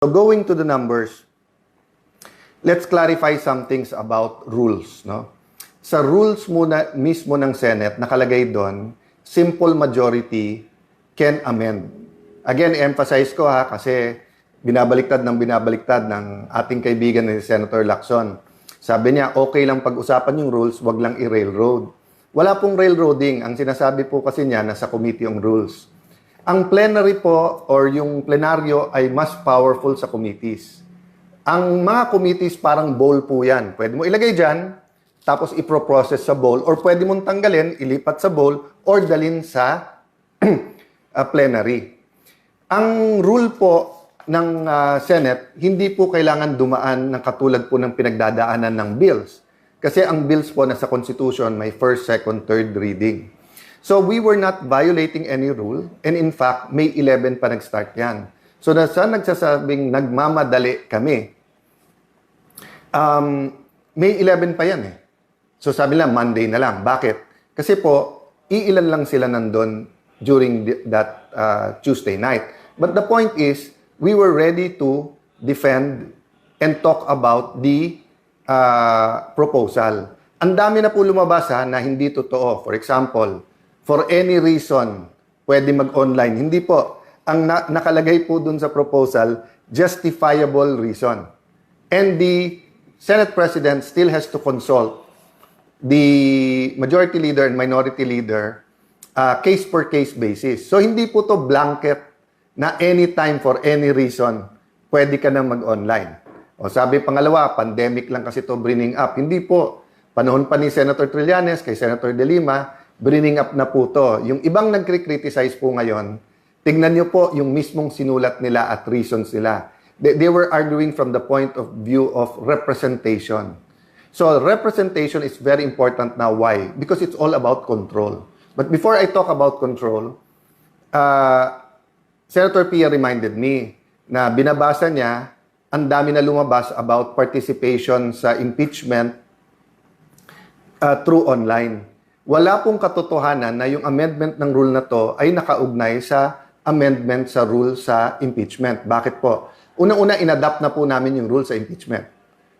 So going to the numbers, let's clarify some things about rules. No? Sa rules muna, mismo ng Senate, nakalagay doon, simple majority can amend. Again, emphasize ko kasi binabaliktad ng ating kaibigan ni Senator Lacson. Sabi niya, okay lang pag-usapan yung rules, wag lang i-railroad. Wala pong railroading. Ang sinasabi po kasi niya, nasa committee yung rules. Ang plenary po or yung plenaryo ay mas powerful sa committees. Ang mga committees parang bowl po yan. Pwede mo ilagay dyan, tapos iproprocess sa bowl, or pwede mong tanggalin, ilipat sa bowl, or dalin sa plenary. Ang rule po ng Senate, hindi po kailangan dumaan ng katulad po ng pinagdadaanan ng bills. Kasi ang bills po nasa Constitution may first, second, third reading. So we were not violating any rule, and in fact, May 11 pa nag-start yan. So nasa nagsasabing nagmamadali kami, May 11 pa yan eh. So sabi nila, Monday na lang. Bakit? Kasi po, iilan lang sila nandun during that Tuesday night. But the point is, we were ready to defend and talk about the proposal. Ang dami na po lumabas na hindi totoo. For example, for any reason, pwede mag-online. Hindi po. Ang nakalagay po dun sa proposal, justifiable reason. And the Senate President still has to consult the Majority Leader and Minority Leader case-per-case basis. So, hindi po to blanket na anytime for any reason, pwede ka na mag-online. O sabi pangalawa, pandemic lang kasi to bringing up. Hindi po. Panahon pa ni Senator Trillanes kay Senator De Lima, bringing up na po to. Yung ibang nagkri-criticize po ngayon, tingnan nyo po yung mismong sinulat nila at reasons nila. They were arguing from the point of view of representation. So representation is very important now. Why? Because it's all about control. But before I talk about control, Senator Pia reminded me na binabasa niya, ang dami na lumabas about participation sa impeachment through online. Wala pong katotohanan na yung amendment ng rule na to ay nakaugnay sa amendment sa rule sa impeachment. Bakit po? Unang-una, inadapt na po namin yung rule sa impeachment.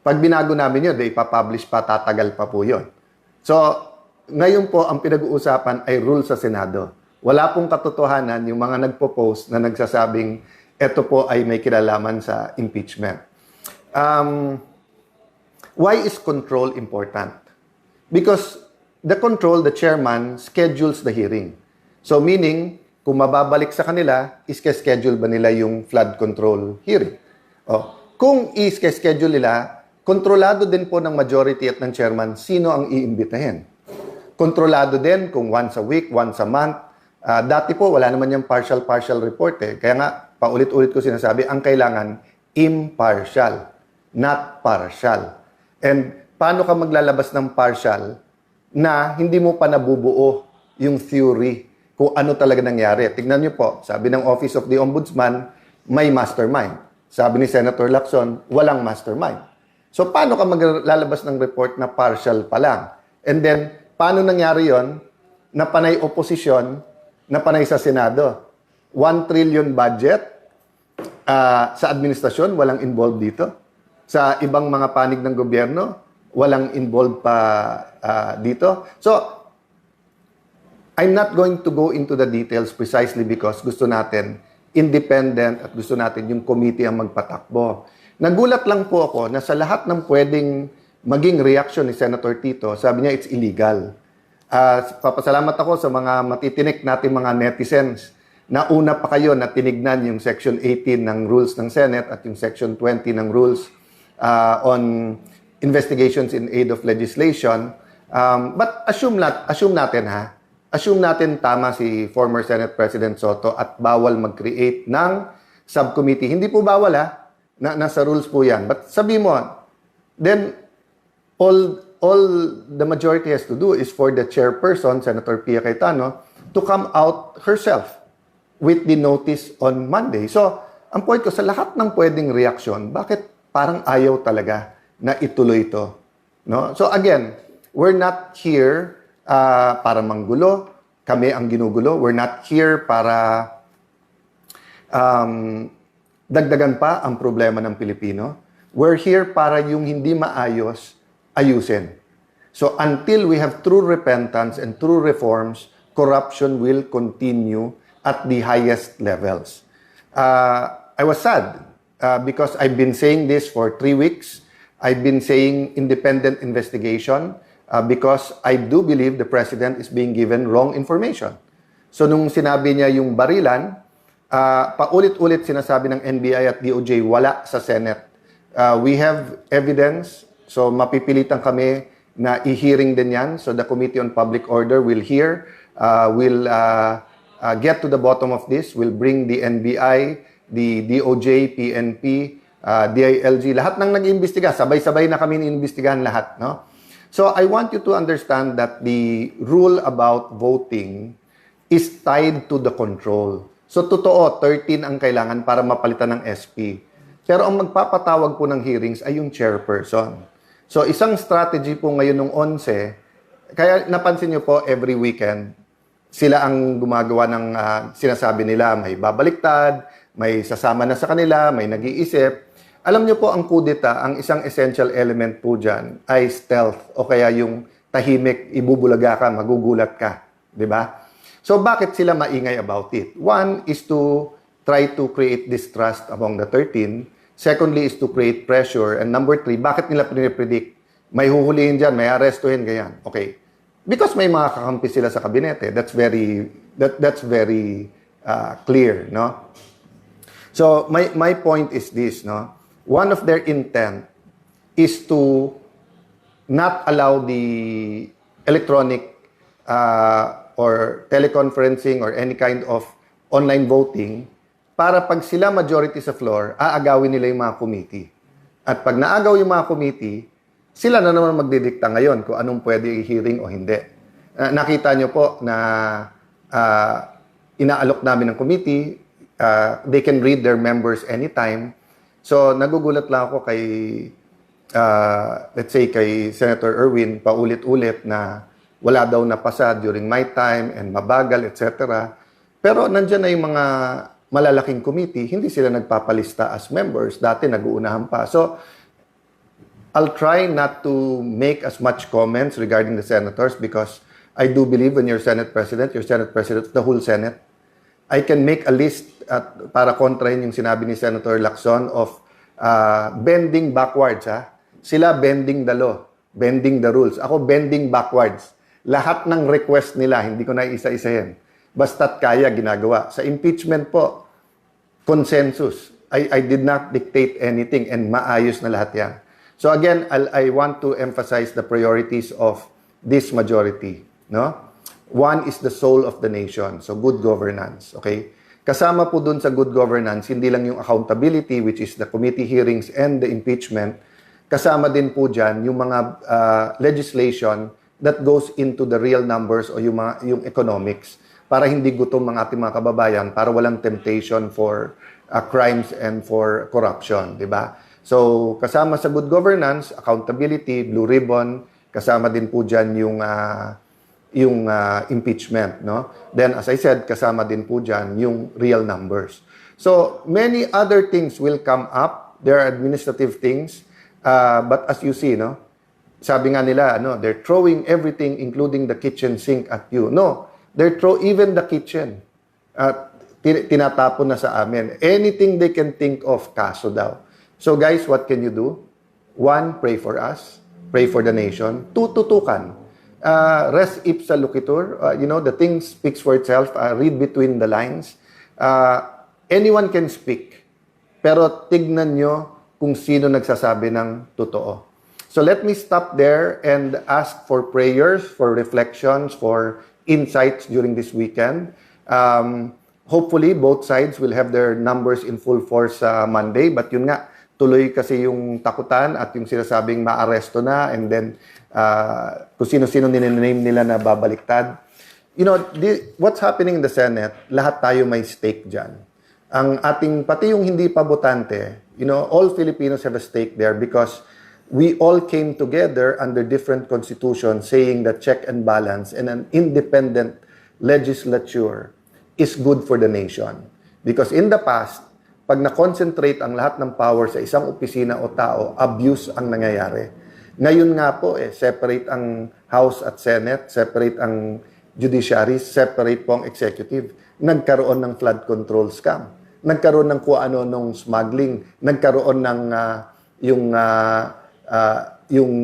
Pag binago namin yun, ipapublish pa, tatagal pa po yun. So, ngayon po, ang pinag-uusapan ay rule sa Senado. Wala pong katotohanan yung mga nagpo-post na nagsasabing ito po ay may kinalaman sa impeachment. Why is control important? Because the control, the chairman, schedules the hearing. So meaning, kung mababalik sa kanila, iske-schedule ba nila yung flood control hearing? Kung iske-schedule nila, kontrolado din po ng majority at ng chairman sino ang iimbitahin. Kontrolado din kung once a week, once a month. Dati po, wala naman yung partial report eh. Kaya nga, paulit-ulit ko sinasabi, ang kailangan impartial, not partial. And paano ka maglalabas ng partial na hindi mo pa nabubuo yung theory kung ano talaga nangyari? Tignan niyo po, sabi ng Office of the Ombudsman, may mastermind. Sabi ni Senator Lacson, walang mastermind. So paano ka maglalabas ng report na partial pa lang? And then, paano nangyari yon na panay oposisyon, na panay sa Senado? 1 trillion budget sa administrasyon, walang involved dito. Sa ibang mga panig ng gobyerno, walang involved pa dito. So, I'm not going to go into the details precisely because gusto natin independent at gusto natin yung committee ang magpatakbo. Nagulat lang po ako na sa lahat ng pwedeng maging reaction ni Senator Tito, sabi niya it's illegal. Papasalamat ako sa mga matitinik natin mga netizens na una pa kayo na tinignan yung Section 18 ng rules ng Senate at yung Section 20 ng rules on investigations in aid of legislation. But assume natin tama si former Senate President Soto at bawal mag-create ng subcommittee. Hindi po bawal nasa rules po yan. But sabi mo, then all the majority has to do is for the chairperson, Senator Pia Cayetano, to come out herself with the notice on Monday. So, ang point ko, sa lahat ng pwedeng reaksyon, bakit parang ayaw talaga na ituloy ito? No? So again, we're not here para manggulo. Kami ang ginugulo. We're not here para dagdagan pa ang problema ng Pilipino. We're here para yung hindi maayos, ayusin. So until we have true repentance and true reforms, corruption will continue at the highest levels. I was sad because I've been saying this for 3 weeks. I've been saying independent investigation because I do believe the President is being given wrong information. So nung sinabi niya yung barilan, paulit-ulit sinasabi ng NBI at DOJ, wala sa Senate. We have evidence, so mapipilitan kami na i-hearing din yan. So the Committee on Public Order will hear, will get to the bottom of this, will bring the NBI, the DOJ, PNP, DILG, lahat ng nag-iimbestiga, sabay-sabay na kami iimbestigahan lahat, no? So I want you to understand that the rule about voting is tied to the control. So totoo, 13 ang kailangan para mapalitan ng SP. Pero ang magpapatawag po ng hearings ay yung chairperson. So isang strategy po ngayon ng 11, kaya napansin nyo po every weekend, sila ang gumagawa ng sinasabi nila, may babaliktad, may sasama na sa kanila, may nag-iisip. Alam nyo po ang kudeta, ang isang essential element po dyan ay stealth o kaya yung tahimik, ibubulaga ka, magugulat ka. Di ba? So bakit sila maingay about it? One is to try to create distrust among the 13. Secondly is to create pressure. And number 3, bakit nila pinipredict? May huhulihin dyan, may arrestuhin, ganyan. Okay. Because may mga kakampi sila sa kabinete. That's very clear, no? So my point is this, no? One of their intent is to not allow the electronic or teleconferencing or any kind of online voting para pag sila majority sa floor, aagawin nila yung mga committee. At pag naagaw yung mga committee, sila na naman magdidikta ngayon kung anong pwede i-hearing o hindi. Nakita nyo po na inaalok namin ng committee, they can read their members anytime. So nagugulat lang ako kay, let's say kay Senator Erwin, paulit-ulit na wala daw napasa during my time and mabagal, etc. Pero nandyan na yung mga malalaking committee, hindi sila nagpapalista as members. Dati nag-uunahan pa. So, I'll try not to make as much comments regarding the senators because I do believe when you're Senate President of the whole Senate. I can make a list para kontrahin yung sinabi ni Senator Lacson of bending backwards. Sila bending the law, bending the rules. Ako bending backwards. Lahat ng request nila, hindi ko na isa-isahin. Basta't kaya, ginagawa. Sa impeachment po, consensus. I did not dictate anything and maayos na lahat yan. So again, I want to emphasize the priorities of this majority. No? One is the soul of the nation. So good governance. Okay? Kasama po dun sa good governance, hindi lang yung accountability, which is the committee hearings and the impeachment. Kasama din po dyan yung mga legislation that goes into the real numbers o yung economics para hindi gutom ang ating mga kababayan, para walang temptation for crimes and for corruption, di ba? So, kasama sa good governance, accountability, blue ribbon, kasama din po dyan yung impeachment, no? Then, as I said, kasama din po dyan yung real numbers. So, many other things will come up. There are administrative things, but as you see, no? Sabi nga nila, they're throwing everything, including the kitchen sink at you. No, they're even the kitchen. Tinatapon na sa amin. Anything they can think of, kaso daw. So guys, what can you do? One, pray for us. Pray for the nation. Two, tutukan. Res ipsa loquitur. The thing speaks for itself. Read between the lines. Anyone can speak. Pero tignan nyo kung sino nagsasabi ng totoo. So let me stop there and ask for prayers, for reflections, for insights during this weekend. Hopefully, both sides will have their numbers in full force Monday. But yun nga, tuloy kasi yung takutan at yung sinasabing maaresto na and then kung sino-sino ninename nila na babaliktad. What's happening in the Senate, lahat tayo may stake dyan. Ang ating, pati yung hindi pa botante, all Filipinos have a stake there because we all came together under different constitutions saying that check and balance and an independent legislature is good for the nation. Because in the past, pag na-concentrate ang lahat ng power sa isang opisina o tao, abuse ang nangyayari. Ngayon nga po, separate ang House at Senate, separate ang judiciary, separate po ang executive. Nagkaroon ng flood control scam. Nagkaroon ng kung ano nung smuggling. Nagkaroon ng yung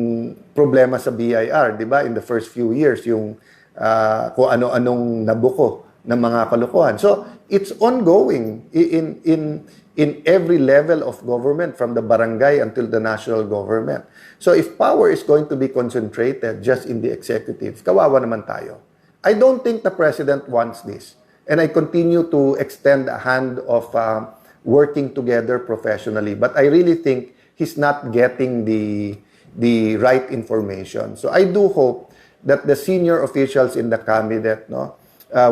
problema sa BIR, di ba? In the first few years, yung kung ano-anong nabuko ng mga kalokohan. So, it's ongoing in every level of government, from the barangay until the national government. So, if power is going to be concentrated just in the executive, kawawa naman tayo. I don't think the president wants this. And I continue to extend a hand of working together professionally. But I really think he's not getting the right information. So, I do hope that the senior officials in the cabinet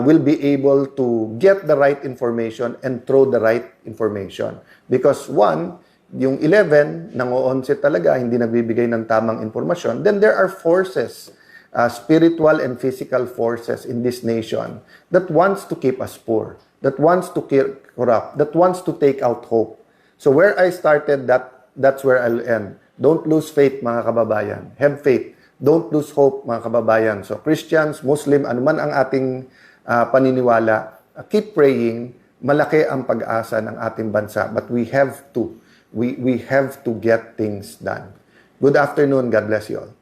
will be able to get the right information and throw the right information. Because one, yung 11, nang-11 talaga, hindi nagbibigay ng tamang informasyon, then there are forces, spiritual and physical forces in this nation that wants to keep us poor, that wants to corrupt, that wants to take out hope. So where I started, that's where I'll end. Don't lose faith, mga kababayan. Have faith. Don't lose hope, mga kababayan. So Christians, Muslim, anuman ang ating paniniwala, keep praying. Malaki ang pag-asa ng ating bansa. But we have to get things done. Good afternoon. God bless you all.